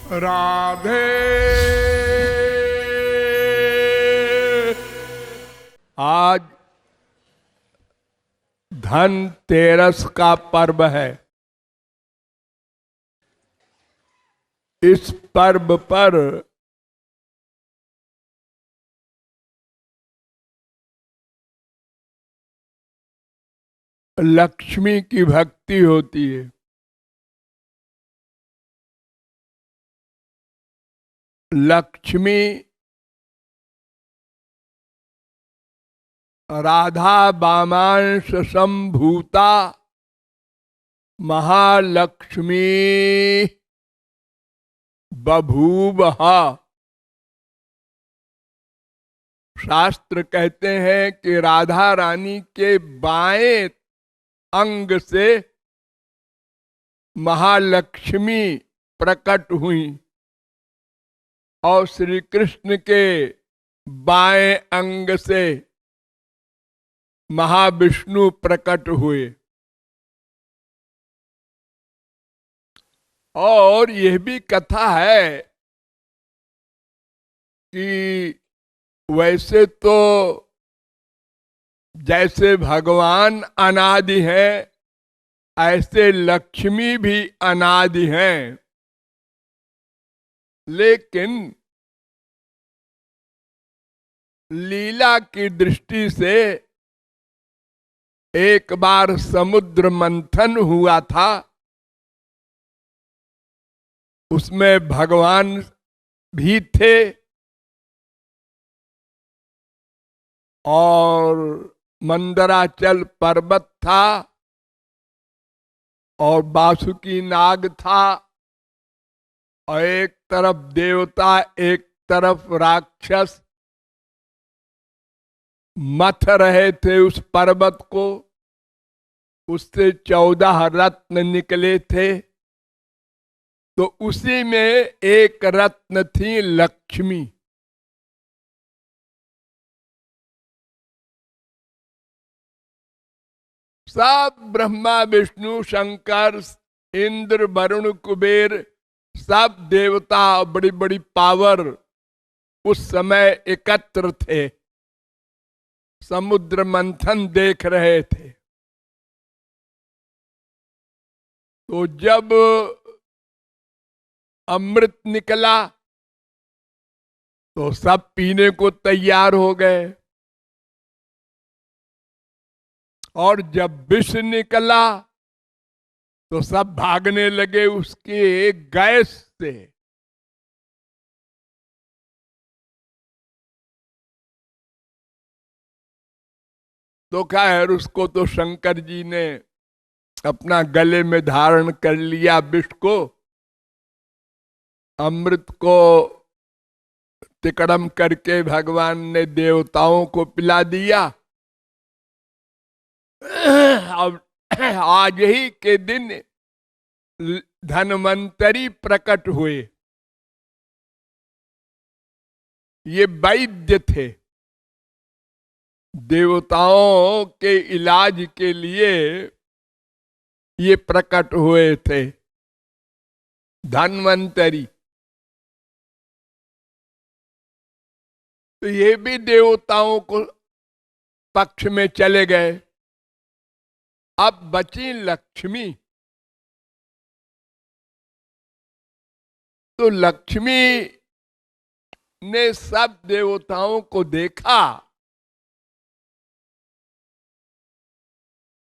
राधे। आज धनतेरस का पर्व है। इस पर्व पर लक्ष्मी की भक्ति होती है। लक्ष्मी राधा वामांश संभूता महालक्ष्मी बभूवहा। शास्त्र कहते हैं कि राधा रानी के बाएं अंग से महालक्ष्मी प्रकट हुई और श्री कृष्ण के बाएं अंग से महाविष्णु प्रकट हुए। और यह भी कथा है कि वैसे तो जैसे भगवान अनादि हैं, ऐसे लक्ष्मी भी अनादि हैं, लेकिन लीला की दृष्टि से एक बार समुद्र मंथन हुआ था। उसमें भगवान भी थे और मंदराचल पर्वत था और बासुकी नाग था और एक तरफ देवता एक तरफ राक्षस मथ रहे थे उस पर्वत को। उससे 14 रत्न निकले थे। तो उसी में एक रत्न थी लक्ष्मी। सब ब्रह्मा विष्णु शंकर इंद्र वरुण कुबेर सब देवता बड़ी बड़ी पावर उस समय एकत्र थे, समुद्र मंथन देख रहे थे। तो जब अमृत निकला तो सब पीने को तैयार हो गए और जब विष निकला तो सब भागने लगे उसके गैस से। तो खैर उसको तो शंकर जी ने अपना गले में धारण कर लिया विष को। अमृत को तिकड़म करके भगवान ने देवताओं को पिला दिया। अब आज ही के दिन धन्वंतरी प्रकट हुए। ये वैद्य थे, देवताओं के इलाज के लिए ये प्रकट हुए थे, धन्वंतरी। तो ये भी देवताओं को पक्ष में चले गए। अब बची लक्ष्मी। तो लक्ष्मी ने सब देवताओं को देखा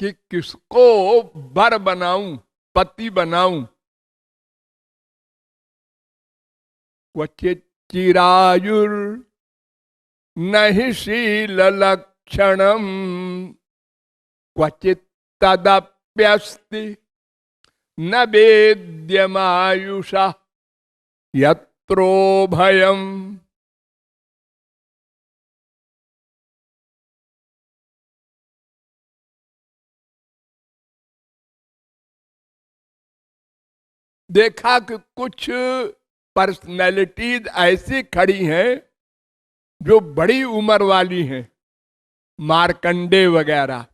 कि किसको वर बनाऊं, पति बनाऊं। क्वचित चिरायुर नहि शील लक्षणम क्वचित तदप्यस्ति न वेद्यमायुषा यत्रो भयम। देखा कि कुछ पर्सनैलिटीज ऐसी खड़ी हैं जो बड़ी उम्र वाली हैं, मार्कंडे वगैरह,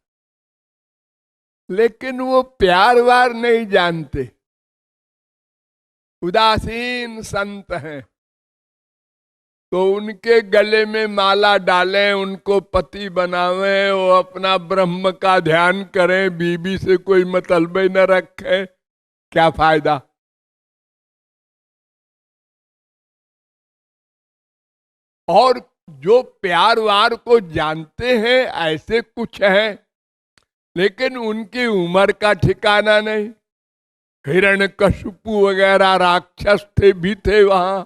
लेकिन वो प्यार वार नहीं जानते। उदासीन संत हैं तो उनके गले में माला डालें, उनको पति बनावें, वो अपना ब्रह्म का ध्यान करें, बीबी से कोई मतलब ही न रखें, क्या फायदा। और जो प्यार वार को जानते हैं ऐसे कुछ हैं, लेकिन उनकी उम्र का ठिकाना नहीं। हिरण्यकशिपु वगैरह राक्षस थे भी थे वहां,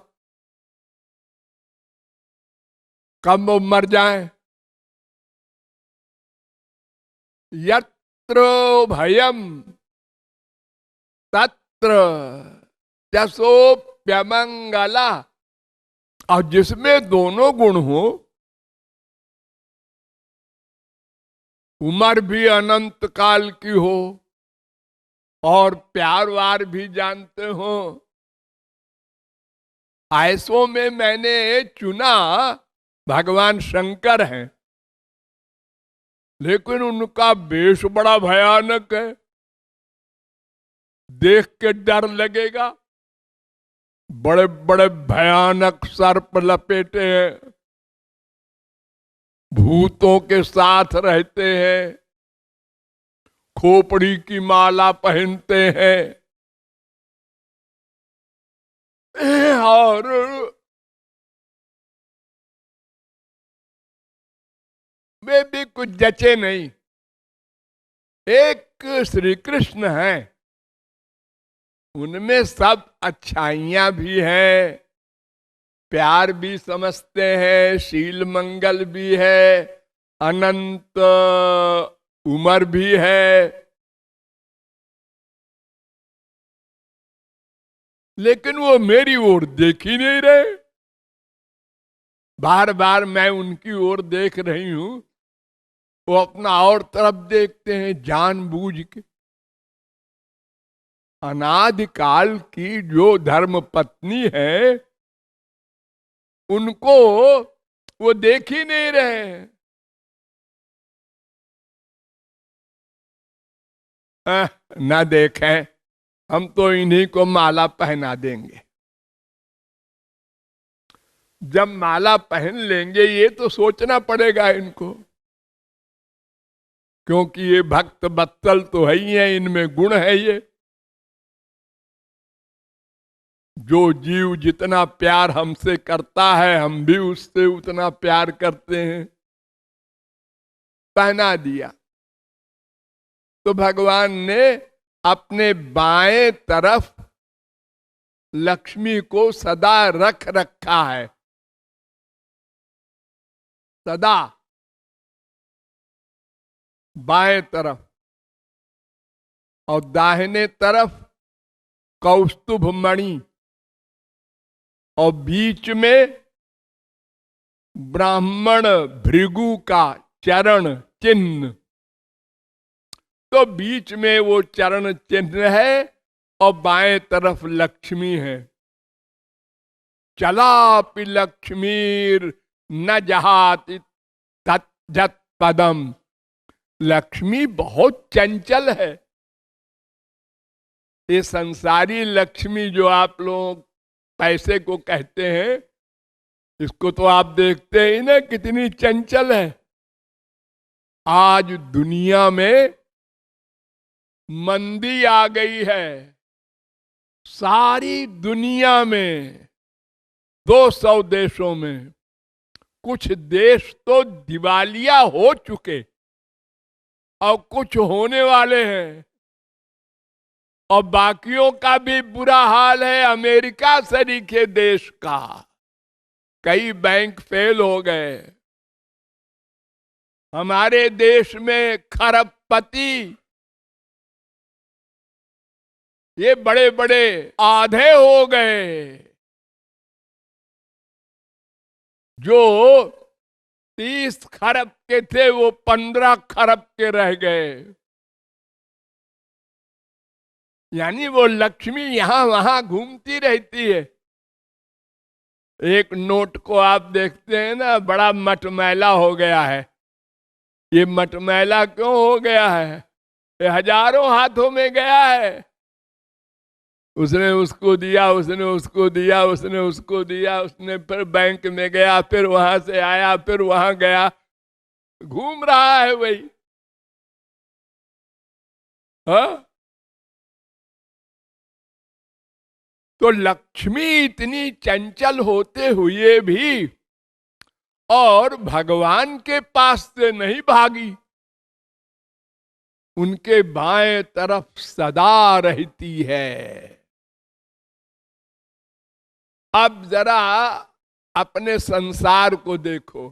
कब वो मर जाए। यत्र भयम तत्र जसोप्यमंगला। और जिसमें दोनों गुण हो, उम्र भी अनंत काल की हो और प्यार वार भी जानते हो, ऐसों में मैंने चुना भगवान शंकर हैं। लेकिन उनका वेश बड़ा भयानक है, देख के डर लगेगा। बड़े बड़े भयानक सर्प लपेटे हैं, भूतों के साथ रहते हैं, खोपड़ी की माला पहनते हैं और वे भी कुछ जचे नहीं। एक श्री कृष्ण हैं, उनमें सब अच्छाइयां भी हैं, प्यार भी समझते हैं, शील मंगल भी है, अनंत उम्र भी है। लेकिन वो मेरी ओर देख ही नहीं रहे। बार बार मैं उनकी ओर देख रही हूं, वो अपना और तरफ देखते हैं जानबूझ के। अनादिकाल की जो धर्म पत्नी है उनको वो देख ही नहीं रहे। ना देखें, हम तो इन्हीं को माला पहना देंगे। जब माला पहन लेंगे ये तो सोचना पड़ेगा इनको, क्योंकि ये भक्त बत्सल तो है ही है, इनमें गुण है ये। जो जीव जितना प्यार हमसे करता है हम भी उससे उतना प्यार करते हैं। पहना दिया तो भगवान ने अपने बाएं तरफ लक्ष्मी को सदा रख रखा है, सदा बाएं तरफ, और दाहिने तरफ कौस्तुभ मणि, और बीच में ब्राह्मण भृगु का चरण चिन्ह। तो बीच में वो चरण चिन्ह है और बाएं तरफ लक्ष्मी है। चलापि लक्ष्मीर न जहाति तज्जत पदम। लक्ष्मी बहुत चंचल है। ये संसारी लक्ष्मी जो आप लोग पैसे को कहते हैं, इसको तो आप देखते ही ना कितनी चंचल है। आज दुनिया में मंदी आ गई है, सारी दुनिया में 200 देशों में कुछ देश तो दिवालिया हो चुके और कुछ होने वाले हैं, और बाकियों का भी बुरा हाल है। अमेरिका सरीखे देश का कई बैंक फेल हो गए। हमारे देश में खरबपति ये बड़े बड़े आधे हो गए, जो 30 खरब के थे वो 15 खरब के रह गए। यानी वो लक्ष्मी यहां वहां घूमती रहती है। एक नोट को आप देखते हैं ना, बड़ा मटमैला हो गया है। ये मटमैला क्यों हो गया है? ये हजारों हाथों में गया है। उसने उसको दिया, उसने उसको दिया, उसने उसको दिया, उसने फिर बैंक में गया, फिर वहां से आया, फिर वहां गया, घूम रहा है वही। हाँ, तो लक्ष्मी इतनी चंचल होते हुए भी और भगवान के पास से नहीं भागी, उनके बाएं तरफ सदा रहती है। अब जरा अपने संसार को देखो,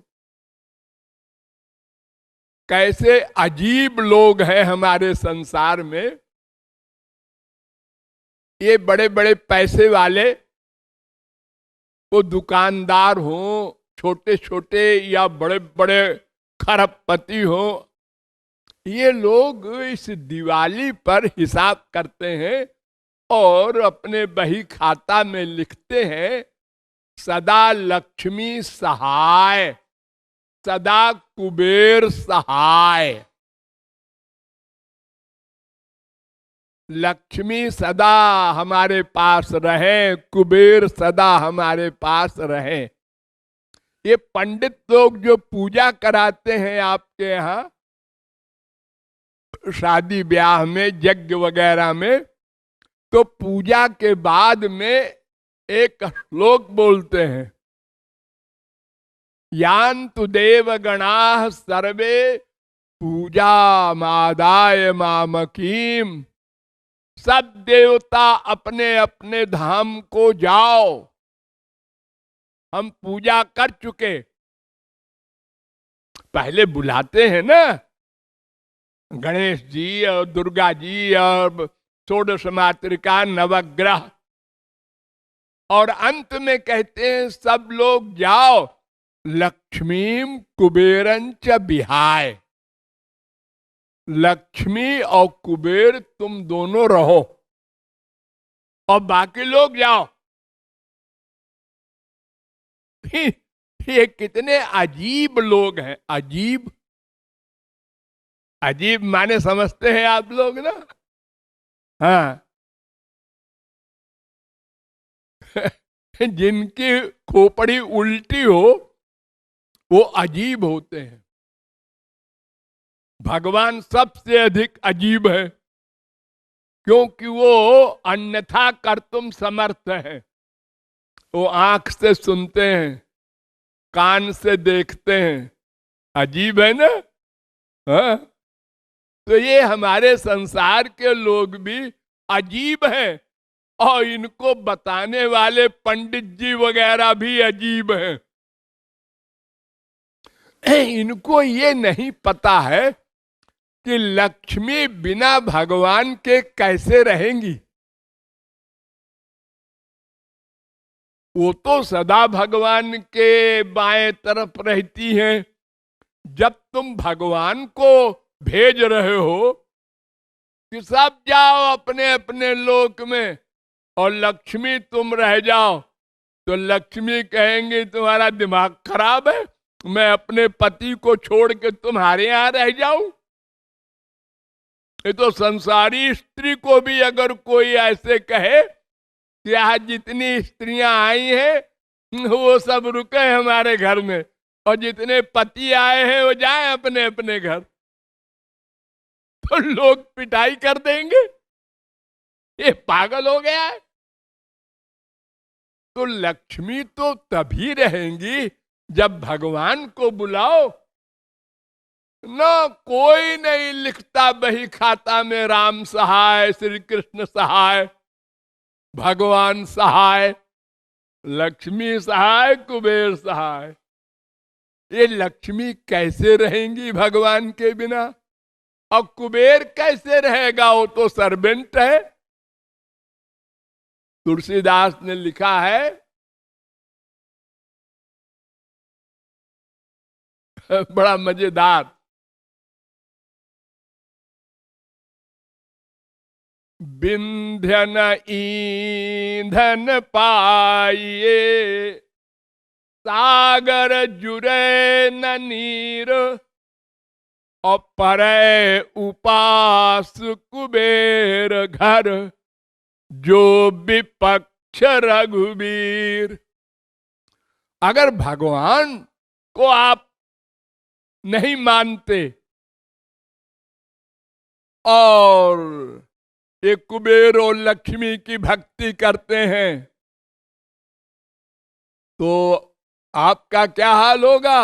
कैसे अजीब लोग हैं हमारे संसार में। ये बड़े बड़े पैसे वाले, वो दुकानदार हो, छोटे छोटे या बड़े बड़े खरबपति हो, ये लोग इस दिवाली पर हिसाब करते हैं और अपने बही खाता में लिखते हैं, सदा लक्ष्मी सहाय, सदा कुबेर सहाय। लक्ष्मी सदा हमारे पास रहे, कुबेर सदा हमारे पास रहे। ये पंडित लोग जो पूजा कराते हैं आपके यहाँ शादी ब्याह में, यज्ञ वगैरह में, तो पूजा के बाद में एक श्लोक बोलते हैं, यान्तु देवगणाः सर्वे पूजा मादाय मामकीम। सब देवता अपने अपने धाम को जाओ, हम पूजा कर चुके। पहले बुलाते हैं ना, गणेश जी और दुर्गा जी और षोडश मातृका, नवग्रह, और अंत में कहते हैं सब लोग जाओ, लक्ष्मीम कुबेरंच बिहाय। लक्ष्मी और कुबेर तुम दोनों रहो और बाकी लोग जाओ। ये कितने अजीब लोग हैं। अजीब, अजीब माने समझते हैं आप लोग ना। हाँ, जिनकी खोपड़ी उल्टी हो वो अजीब होते हैं। भगवान सबसे अधिक अजीब है, क्योंकि वो अन्यथा कर्तुम समर्थ है। वो आंख से सुनते हैं, कान से देखते हैं। अजीब है ना। हाँ? तो ये हमारे संसार के लोग भी अजीब हैं, और इनको बताने वाले पंडित जी वगैरह भी अजीब हैं। इनको ये नहीं पता है कि लक्ष्मी बिना भगवान के कैसे रहेंगी। वो तो सदा भगवान के बाएं तरफ रहती हैं। जब तुम भगवान को भेज रहे हो कि सब जाओ अपने अपने लोक में और लक्ष्मी तुम रह जाओ, तो लक्ष्मी कहेंगे तुम्हारा दिमाग खराब है, मैं अपने पति को छोड़ के तुम्हारे यहां रह जाऊं। ये तो संसारी स्त्री को भी अगर कोई ऐसे कहे कि आज जितनी स्त्रियां आई हैं वो सब रुके हमारे घर में, और जितने पति आए हैं वो जाएं अपने अपने घर, तो लोग पिटाई कर देंगे। ये पागल हो गया है। तो लक्ष्मी तो तभी रहेंगी जब भगवान को बुलाओ ना। कोई नहीं लिखता बही खाता में राम सहाय, श्री कृष्ण सहाय, भगवान सहाय, लक्ष्मी सहाय, कुबेर सहाय। ये लक्ष्मी कैसे रहेंगी भगवान के बिना, और कुबेर कैसे रहेगा, वो तो सर्वेंट है। तुलसीदास ने लिखा है, बड़ा मजेदार, विंध्यन ईंधन पाइए, सागर जुरे न नीर, और परे उपास कुबेर घर, जो विपक्ष रघुवीर। अगर भगवान को आप नहीं मानते और ये कुबेर और लक्ष्मी की भक्ति करते हैं तो आपका क्या हाल होगा?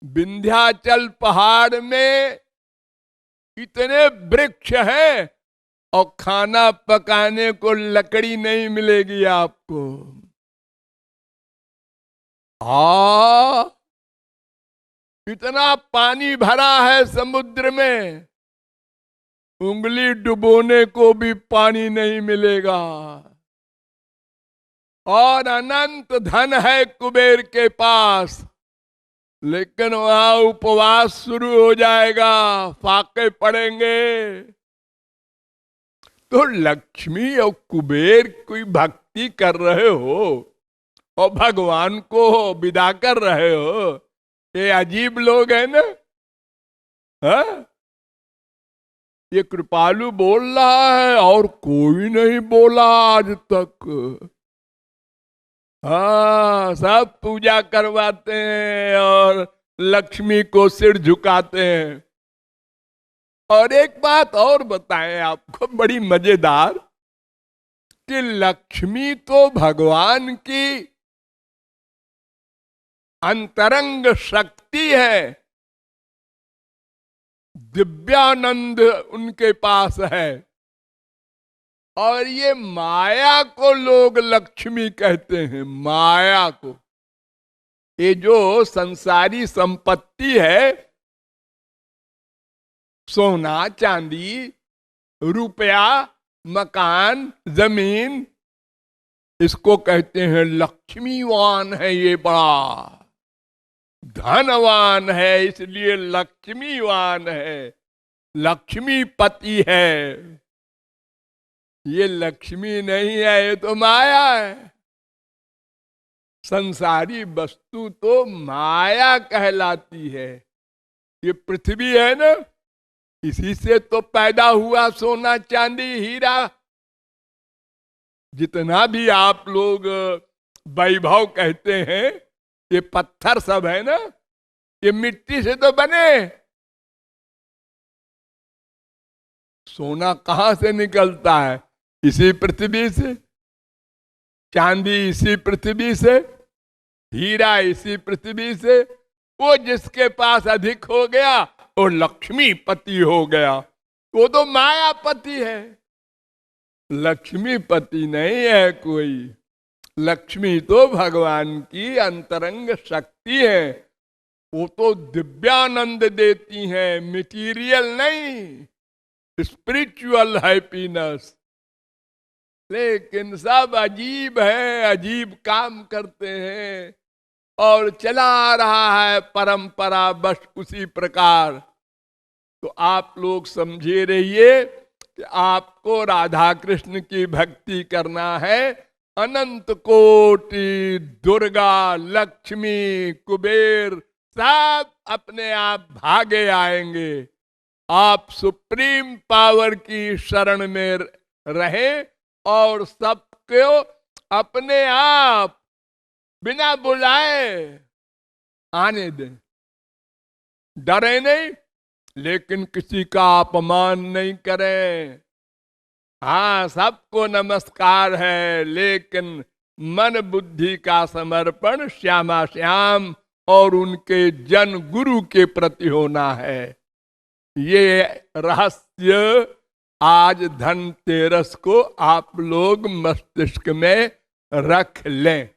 विंध्याचल पहाड़ में इतने वृक्ष हैं और खाना पकाने को लकड़ी नहीं मिलेगी आपको। इतना पानी भरा है समुद्र में, उंगली डुबोने को भी पानी नहीं मिलेगा। और अनंत धन है कुबेर के पास, लेकिन वहां उपवास शुरू हो जाएगा, फाके पड़ेंगे। तो लक्ष्मी और कुबेर कोई भक्ति कर रहे हो और भगवान को विदा कर रहे हो, ये अजीब लोग हैं ना। हा? ये कृपालु बोल रहा है और कोई नहीं बोला आज तक। हाँ, सब पूजा करवाते हैं और लक्ष्मी को सिर झुकाते हैं। और एक बात और बताएं आपको बड़ी मजेदार, कि लक्ष्मी तो भगवान की अंतरंग शक्ति है, दिव्यानंद उनके पास है। और ये माया को लोग लक्ष्मी कहते हैं, माया को। ये जो संसारी संपत्ति है, सोना चांदी रुपया मकान जमीन, इसको कहते हैं लक्ष्मीवान है, ये बड़ा धनवान है, इसलिए लक्ष्मीवान है, लक्ष्मीपति है। ये लक्ष्मी नहीं है, ये तो माया है। संसारी वस्तु तो माया कहलाती है। ये पृथ्वी है ना, इसी से तो पैदा हुआ सोना चांदी हीरा। जितना भी आप लोग वैभव कहते हैं, ये पत्थर सब है ना, ये मिट्टी से तो बने। सोना कहां से निकलता है? इसी पृथ्वी से। चांदी इसी पृथ्वी से, हीरा इसी पृथ्वी से। वो जिसके पास अधिक हो गया वो लक्ष्मीपति हो गया, वो तो मायापति है, लक्ष्मीपति नहीं है कोई। लक्ष्मी तो भगवान की अंतरंग शक्ति है, वो तो दिव्यानंद देती हैं, मटीरियल नहीं, स्पिरिचुअल हैप्पीनेस। लेकिन सब अजीब है, अजीब काम करते हैं और चला रहा है परंपरा बस उसी प्रकार। तो आप लोग समझे रहिए कि आपको राधा कृष्ण की भक्ति करना है। अनंत कोटि दुर्गा लक्ष्मी कुबेर सब अपने आप भागे आएंगे। आप सुप्रीम पावर की शरण में रहें और सबको अपने आप बिना बुलाए आने दें। डरे नहीं, लेकिन किसी का अपमान नहीं करें। हाँ, सबको नमस्कार है, लेकिन मन बुद्धि का समर्पण श्यामा श्याम और उनके जन गुरु के प्रति होना है। ये रहस्य आज धनतेरस को आप लोग मस्तिष्क में रख लें।